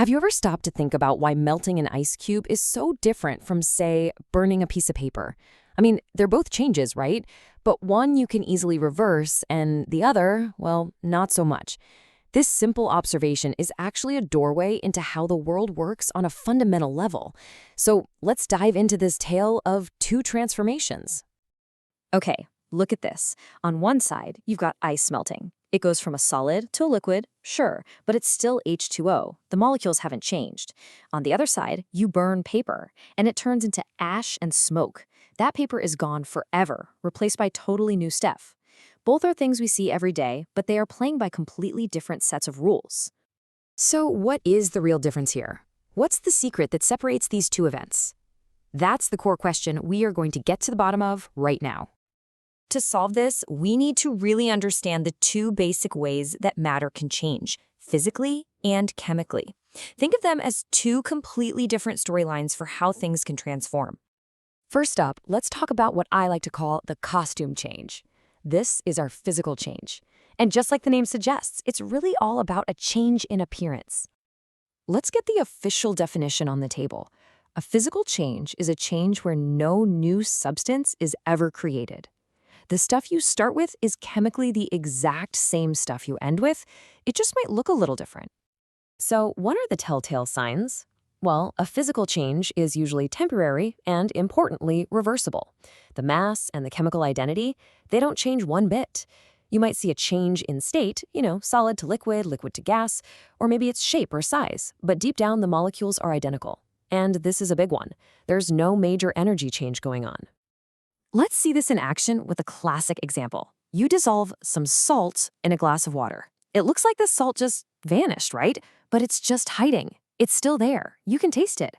Have you ever stopped to think about why melting an ice cube is so different from, say, burning a piece of paper? I mean, they're both changes, right? But one you can easily reverse, and the other, well, not so much. This simple observation is actually a doorway into how the world works on a fundamental level. So let's dive into this tale of two transformations. Okay, look at this. On one side, you've got ice melting. It goes from a solid to a liquid, sure, but it's still H2O. The molecules haven't changed. On the other side, you burn paper, and it turns into ash and smoke. That paper is gone forever, replaced by totally new stuff. Both are things we see every day, but they are playing by completely different sets of rules. So what is the real difference here? What's the secret that separates these two events? That's the core question we are going to get to the bottom of right now. To solve this, we need to really understand the two basic ways that matter can change, physically and chemically. Think of them as two completely different storylines for how things can transform. First up, let's talk about what I like to call the costume change. This is our physical change. And just like the name suggests, it's really all about a change in appearance. Let's get the official definition on the table. A physical change is a change where no new substance is ever created. The stuff you start with is chemically the exact same stuff you end with. It just might look a little different. So what are the telltale signs? Well, a physical change is usually temporary and, importantly, reversible. The mass and the chemical identity, they don't change one bit. You might see a change in state, solid to liquid, liquid to gas, or maybe its shape or size, but deep down the molecules are identical. And this is a big one. There's no major energy change going on. Let's see this in action with a classic example. You dissolve some salt in a glass of water. It looks like the salt just vanished, right? But it's just hiding. It's still there. You can taste it.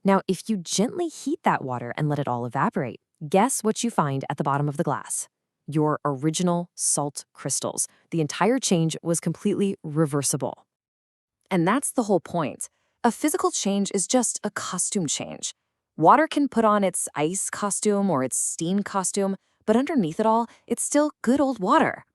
Now, if you gently heat that water and let it all evaporate, guess what you find at the bottom of the glass? Your original salt crystals. The entire change was completely reversible. And that's the whole point. A physical change is just a costume change. Water can put on its ice costume or its steam costume, but underneath it all, it's still good old water.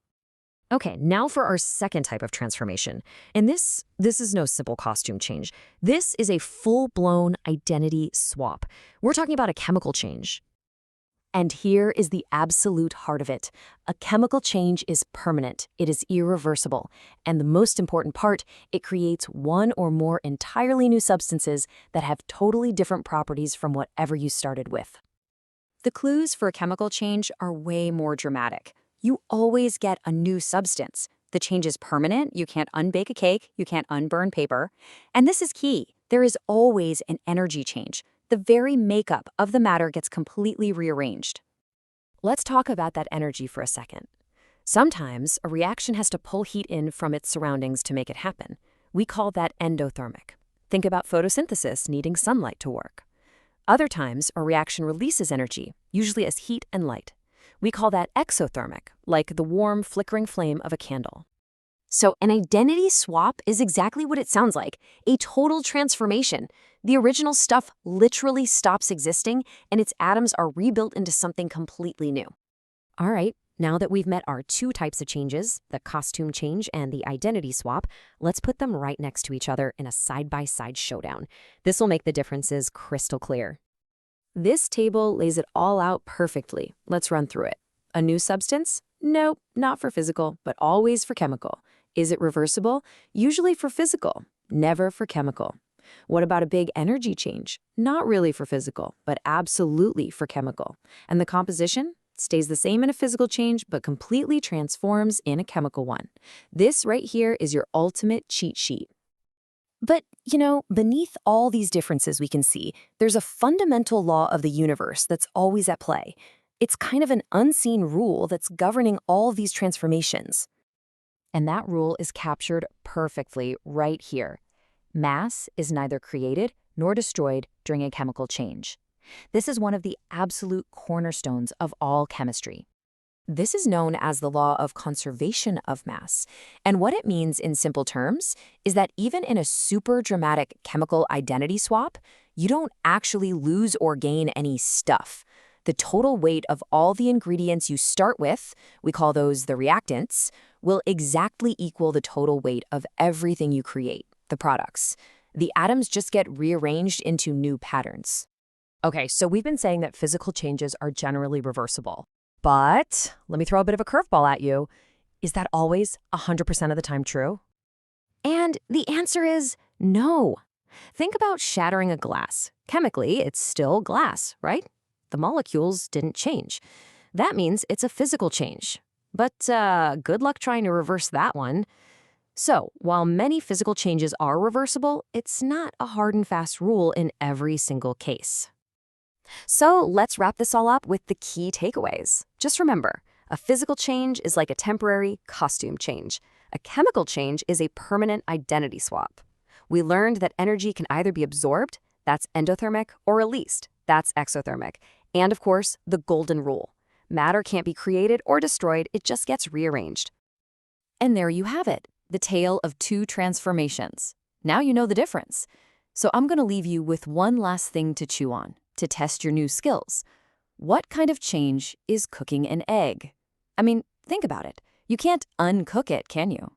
Okay, now for our second type of transformation. And this is no simple costume change. This is a full-blown identity swap. We're talking about a chemical change. And here is the absolute heart of it. A chemical change is permanent. It is irreversible. And the most important part, it creates one or more entirely new substances that have totally different properties from whatever you started with. The clues for a chemical change are way more dramatic. You always get a new substance. The change is permanent. You can't unbake a cake. You can't unburn paper. And this is key. There is always an energy change. The very makeup of the matter gets completely rearranged. Let's talk about that energy for a second. Sometimes a reaction has to pull heat in from its surroundings to make it happen. We call that endothermic. Think about photosynthesis needing sunlight to work. Other times, a reaction releases energy, usually as heat and light. We call that exothermic, like the warm, flickering flame of a candle. So an identity swap is exactly what it sounds like, a total transformation. The original stuff literally stops existing, and its atoms are rebuilt into something completely new. All right, now that we've met our two types of changes, the costume change and the identity swap, let's put them right next to each other in a side-by-side showdown. This will make the differences crystal clear. This table lays it all out perfectly. Let's run through it. A new substance? Nope, not for physical, but always for chemical. Is it reversible? Usually for physical, never for chemical. What about a big energy change? Not really for physical, but absolutely for chemical. And the composition? Stays the same in a physical change, but completely transforms in a chemical one. This right here is your ultimate cheat sheet. But, beneath all these differences we can see, there's a fundamental law of the universe that's always at play. It's kind of an unseen rule that's governing all these transformations. And that rule is captured perfectly right here. Mass is neither created nor destroyed during a chemical change. This is one of the absolute cornerstones of all chemistry. This is known as the law of conservation of mass. And what it means in simple terms is that even in a super dramatic chemical identity swap, you don't actually lose or gain any stuff. The total weight of all the ingredients you start with, we call those the reactants, will exactly equal the total weight of everything you create, the products. The atoms just get rearranged into new patterns. Okay, so we've been saying that physical changes are generally reversible. But let me throw a bit of a curveball at you. Is that always 100% of the time true? And the answer is no. Think about shattering a glass. Chemically, it's still glass, right? The molecules didn't change. That means it's a physical change. But good luck trying to reverse that one. So, while many physical changes are reversible, it's not a hard and fast rule in every single case. So let's wrap this all up with the key takeaways. Just remember, a physical change is like a temporary costume change. A chemical change is a permanent identity swap. We learned that energy can either be absorbed, that's endothermic, or released, that's exothermic. And of course, the golden rule. Matter can't be created or destroyed, it just gets rearranged. And there you have it, the tale of two transformations. Now you know the difference. So I'm going to leave you with one last thing to chew on, to test your new skills. What kind of change is cooking an egg? I mean, think about it. You can't uncook it, can you?